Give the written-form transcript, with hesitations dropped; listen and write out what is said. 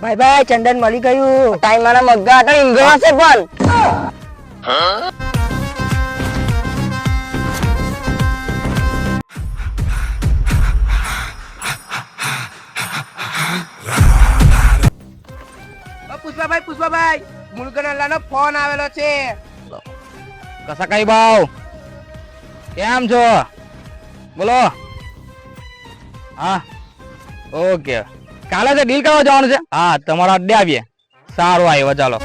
ભાઈ ભાઈ ચંદન મળી ગયું. ટાઈમ મારા મગ્ગા હતા ઈંગો હશે પણ પુષ્પાભાઈ મુલગનલ્લાનો ફોન આવેલો છે. કસા કઈ ભાવ કેમ છો બોલો. હા ઓકે કાલે ડીલ કરવા જવાનું છે. હા તમારા અડ્ડે આવીએ. સારું આવ્યો ચાલો.